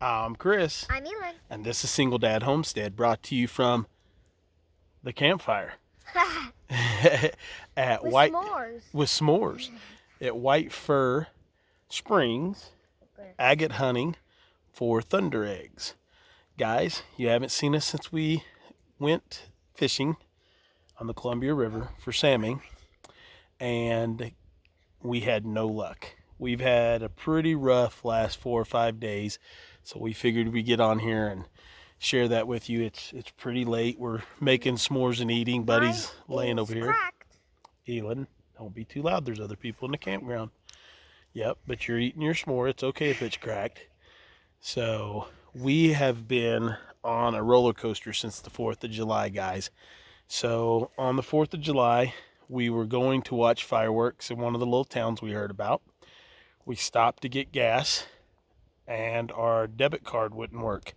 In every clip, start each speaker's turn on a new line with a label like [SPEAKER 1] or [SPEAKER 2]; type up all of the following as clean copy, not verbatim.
[SPEAKER 1] I'm Chris,
[SPEAKER 2] I'm Elin.
[SPEAKER 1] and this is Single Dad Homestead brought to you from the Campfire at
[SPEAKER 2] With
[SPEAKER 1] White
[SPEAKER 2] s'mores.
[SPEAKER 1] with s'mores at White Fir Springs, agate hunting for thunder eggs. Guys, you haven't seen us since we went fishing on the Columbia River for salmon, and we had no luck. We've had a pretty rough last 4 or 5 days, so we figured we'd get on here and share that with you. It's pretty late. We're making s'mores and eating. Buddy's laying over here.
[SPEAKER 2] Cracked.
[SPEAKER 1] Elin, don't be too loud. There's other people in the campground. Yep, but you're eating your s'more. It's okay if it's cracked. So we have been on a roller coaster since the 4th of July, guys. So on the 4th of July, we were going to watch fireworks in one of the little towns we heard about. We stopped to get gas, and our debit card wouldn't work.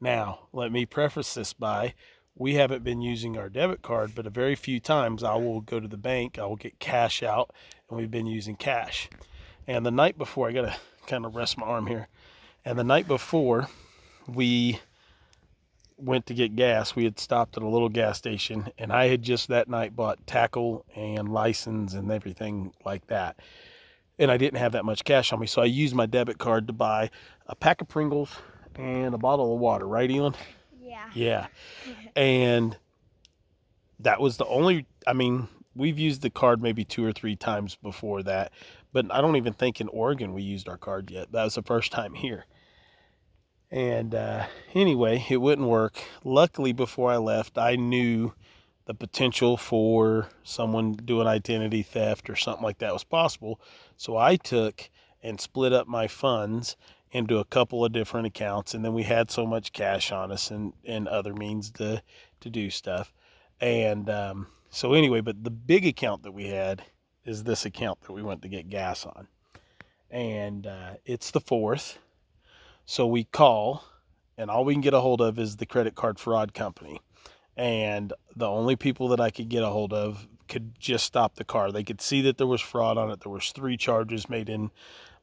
[SPEAKER 1] Now, let me preface this by, we haven't been using our debit card, but a very few times I will go to the bank, I will get cash out, and we've been using cash. And the night before, I gotta kind of rest my arm here. And the night before we went to get gas, we had stopped at a little gas station, and I had just that night bought tackle and license and everything like that. And I didn't have that much cash on me, so I used my debit card to buy a pack of Pringles and a bottle of water, right, Elin?
[SPEAKER 2] Yeah.
[SPEAKER 1] Yeah. And that was the only, we've used the card maybe 2 or 3 times before that, but I don't even think in Oregon we used our card yet. That was the first time here. And anyway, it wouldn't work. Luckily, before I left, I knew the potential for someone doing identity theft or something like that was possible. So I took and split up my funds into a couple of different accounts, and then we had so much cash on us and other means to do stuff. And so anyway, but the big account that we had is this account that we went to get gas on. And it's the 4th. So we call, and all we can get a hold of is the credit card fraud company. And the only people that I could get a hold of could just stop the car. They could see that there was fraud on it. There was 3 charges made in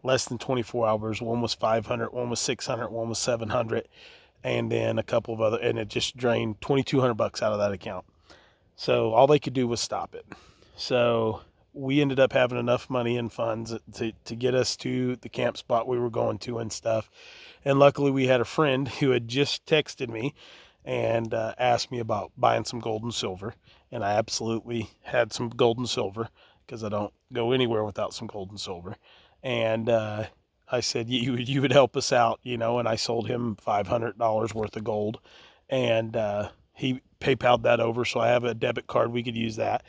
[SPEAKER 1] less than 24 hours. One was 500, one was 600, one was 700, and then a couple of other, and it just drained $2,200 out of that account. So all they could do was stop it. So we ended up having enough money and funds to get us to the camp spot we were going to and stuff. And luckily we had a friend who had just texted me and asked me about buying some gold and silver. And I absolutely had some gold and silver because I don't go anywhere without some gold and silver. And I said, you would help us out, and I sold him $500 worth of gold. And he PayPal'd that over, so I have a debit card. We could use that.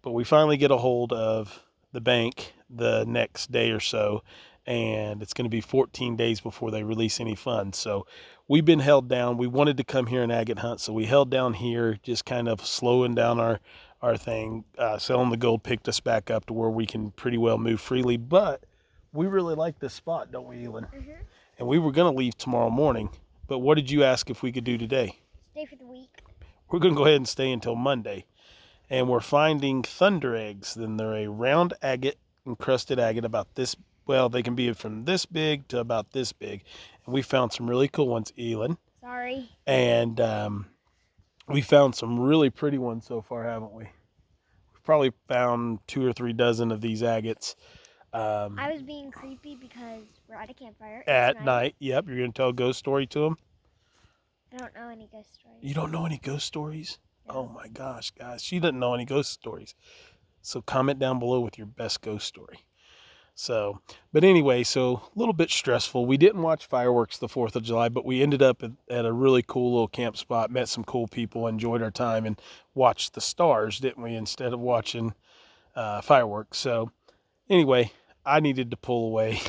[SPEAKER 1] But we finally get a hold of the bank the next day or so, and it's going to be 14 days before they release any funds. So we've been held down. We wanted to come here and agate hunt, so we held down here, just kind of slowing down our thing. Selling the gold picked us back up to where we can pretty well move freely. But we really like this spot, don't we, Elin?
[SPEAKER 2] Mm-hmm.
[SPEAKER 1] And we were going to leave tomorrow morning. But what did you ask if we could do today?
[SPEAKER 2] Stay for the week.
[SPEAKER 1] We're going to go ahead and stay until Monday. And we're finding thunder eggs. Then they're a round agate, encrusted agate about this, well, they can be from this big to about this big. And we found some really cool ones, Elin.
[SPEAKER 2] Sorry.
[SPEAKER 1] And we found some really pretty ones so far, haven't we? We've probably found 2 or 3 dozen of these agates.
[SPEAKER 2] I was being creepy because we're at a campfire.
[SPEAKER 1] At night. Yep, you're going to tell a ghost story to them?
[SPEAKER 2] I don't know any ghost stories.
[SPEAKER 1] You don't know any ghost stories?
[SPEAKER 2] No.
[SPEAKER 1] Oh my gosh, guys. She doesn't know any ghost stories. So comment down below with your best ghost story. So, but anyway, so a little bit stressful. We didn't watch fireworks the 4th of July, but we ended up at a really cool little camp spot, met some cool people, enjoyed our time, and watched the stars, didn't we, instead of watching fireworks. So anyway, I needed to pull away.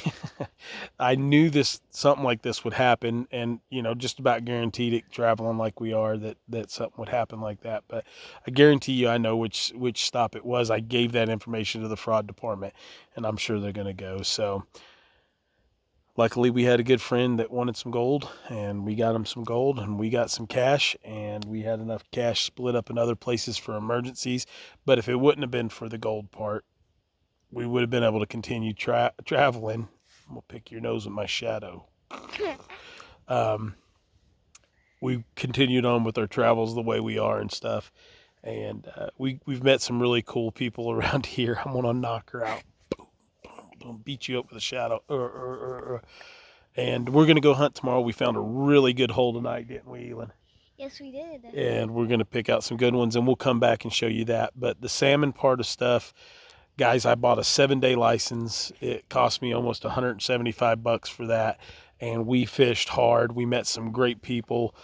[SPEAKER 1] I knew something like this would happen, and just about guaranteed it, traveling like we are, that something would happen like that. But I guarantee you I know which stop it was. I gave that information to the fraud department, and I'm sure they're going to go. So luckily we had a good friend that wanted some gold, and we got him some gold, and we got some cash, and we had enough cash split up in other places for emergencies. But if it wouldn't have been for the gold part, we would have been able to continue traveling. I'm going to pick your nose with my shadow. um, we continued on with our travels the way we are and stuff. And we've met some really cool people around here. I'm gonna knock her out. Boom, beat you up with a shadow. And we're gonna go hunt tomorrow. We found a really good hole tonight, didn't we, Elin?
[SPEAKER 2] Yes, we did.
[SPEAKER 1] And we're gonna pick out some good ones, and we'll come back and show you that. But the salmon part of stuff, guys, I bought a 7-day license. It cost me almost $175 for that. And we fished hard. We met some great people,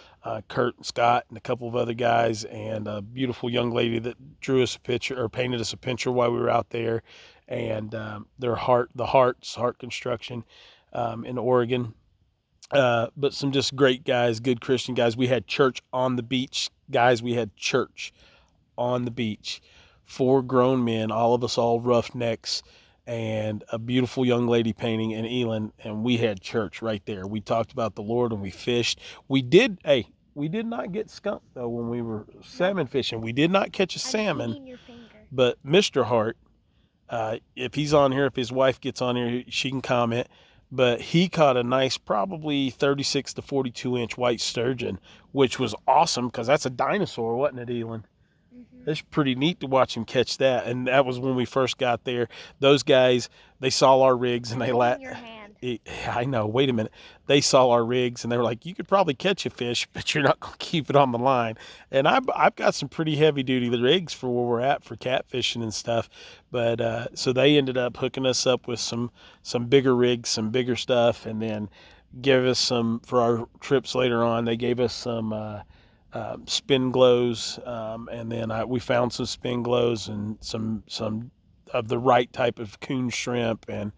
[SPEAKER 1] Kurt and Scott and a couple of other guys, and a beautiful young lady that drew us a picture or painted us a picture while we were out there. And the Heart Construction in Oregon. But some just great guys, good Christian guys. We had church on the beach, guys. We had church on the beach. 4 grown men, all of us all roughnecks, and a beautiful young lady painting and Elin, and we had church right there. We talked about the Lord and we fished. We did not get skunked though when we were salmon fishing. We did not catch a salmon.
[SPEAKER 2] Eating your finger.
[SPEAKER 1] But Mr. Hart, if he's on here, if his wife gets on here, she can comment. But he caught a nice, probably 36 to 42 inch white sturgeon, which was awesome because that's a dinosaur, wasn't it, Elin? It's pretty neat to watch him catch that. And that was when we first got there. Those guys, they saw our rigs and they
[SPEAKER 2] In your hand.
[SPEAKER 1] I know. Wait a minute. They saw our rigs and they were like, "You could probably catch a fish, but you're not going to keep it on the line." And I've got some pretty heavy duty rigs for where we're at for catfishing and stuff. But so they ended up hooking us up with some bigger rigs, some bigger stuff, and then give us some for our trips later on. They gave us some spin glows, and then we found some spin glows and some of the right type of coon shrimp and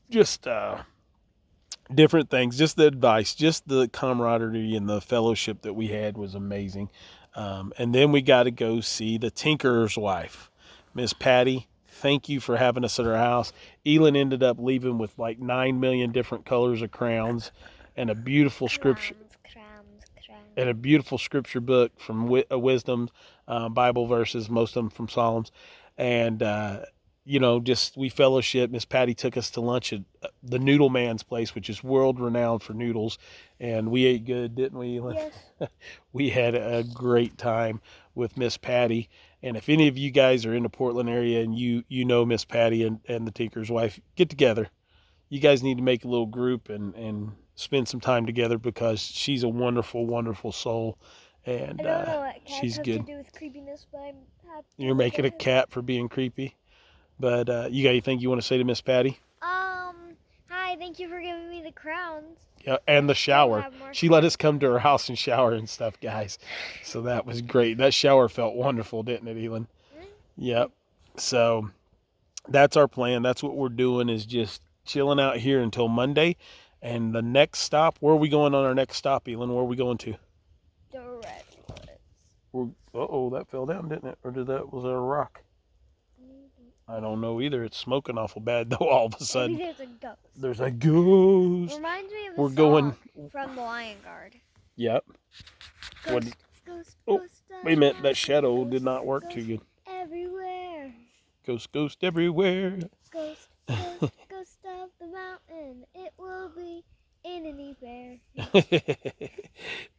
[SPEAKER 1] just different things. Just the advice, just the camaraderie and the fellowship that we had was amazing. And then we got to go see the tinkerer's wife, Miss Patty. Thank you for having us at our house. Elin ended up leaving with like 9 million different colors of crowns and a beautiful scripture and a beautiful scripture book from wisdom, Bible verses, most of them from Psalms. And, just we fellowship. Miss Patty took us to lunch at the Noodle Man's place, which is world renowned for noodles. And we ate good, didn't we, Elin?
[SPEAKER 2] Yes.
[SPEAKER 1] We had a great time with Miss Patty. And if any of you guys are in the Portland area and you know Miss Patty and the Tinker's wife, get together. You guys need to make a little group and spend some time together because she's a wonderful, wonderful soul. And
[SPEAKER 2] I don't know what cat
[SPEAKER 1] she's
[SPEAKER 2] has
[SPEAKER 1] good.
[SPEAKER 2] to do with creepiness, but I'm happy.
[SPEAKER 1] You're making a cat for being creepy. But you got anything you want to say to Miss Patty?
[SPEAKER 2] Hi, thank you for giving me the crowns.
[SPEAKER 1] Yeah, and the shower. She let us come to her house and shower and stuff, guys. So that was great. That shower felt wonderful, didn't it, Elin? Yep. So that's our plan. That's what we're doing is just chilling out here until Monday. And the next stop, where are we going on our next stop, Elin? Where are we going to?
[SPEAKER 2] The redwoods.
[SPEAKER 1] That fell down, didn't it? Or was that a rock? I don't know either. It's smoking awful bad though. All of a sudden,
[SPEAKER 2] maybe there's a ghost.
[SPEAKER 1] There's a ghost.
[SPEAKER 2] Reminds me of
[SPEAKER 1] We're going
[SPEAKER 2] from the Lion Guard.
[SPEAKER 1] Yep.
[SPEAKER 2] Ghost,
[SPEAKER 1] wait a minute. That shadow did not work too good.
[SPEAKER 2] Everywhere.
[SPEAKER 1] Ghost everywhere.
[SPEAKER 2] Ghost of the mountain. It will be in any bear.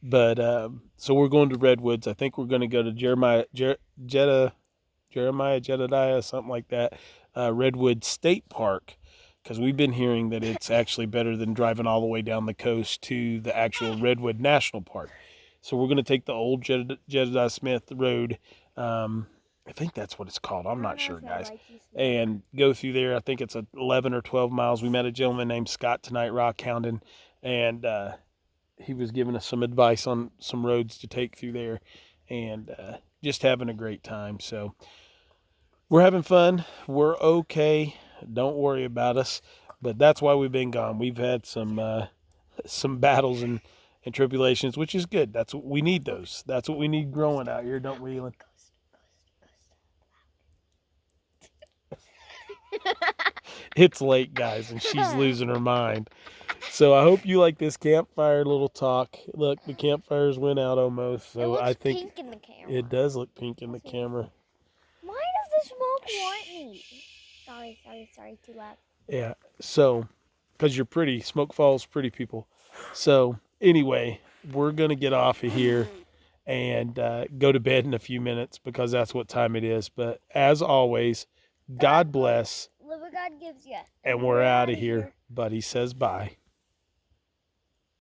[SPEAKER 1] But so we're going to Redwoods. I think we're going to go to Jedediah, something like that, Redwood State Park, because we've been hearing that it's actually better than driving all the way down the coast to the actual Redwood National Park. So we're going to take the old Jedediah Smith Road. I think that's what it's called. I'm not sure, guys. And go through there. I think it's 11 or 12 miles. We met a gentleman named Scott tonight, rock hounding, and he was giving us some advice on some roads to take through there, and just having a great time. So we're having fun. We're okay. Don't worry about us. But that's why we've been gone. We've had some battles and tribulations, which is good. That's what we need. That's what we need growing out here, don't we, Elin? It's late, guys, and she's losing her mind. So I hope you like this campfire little talk. Look, the campfires went out almost. So
[SPEAKER 2] it looks
[SPEAKER 1] I think
[SPEAKER 2] pink in the camera.
[SPEAKER 1] It does look pink in the camera.
[SPEAKER 2] Why does the smoke want me? Sorry, too loud.
[SPEAKER 1] Yeah. So, because you're pretty, smoke falls pretty, people. So Anyway, we're going to get off of here and go to bed in a few minutes because that's what time it is. But as always, God bless.
[SPEAKER 2] Live what God gives you.
[SPEAKER 1] And we're out of here. Buddy says bye.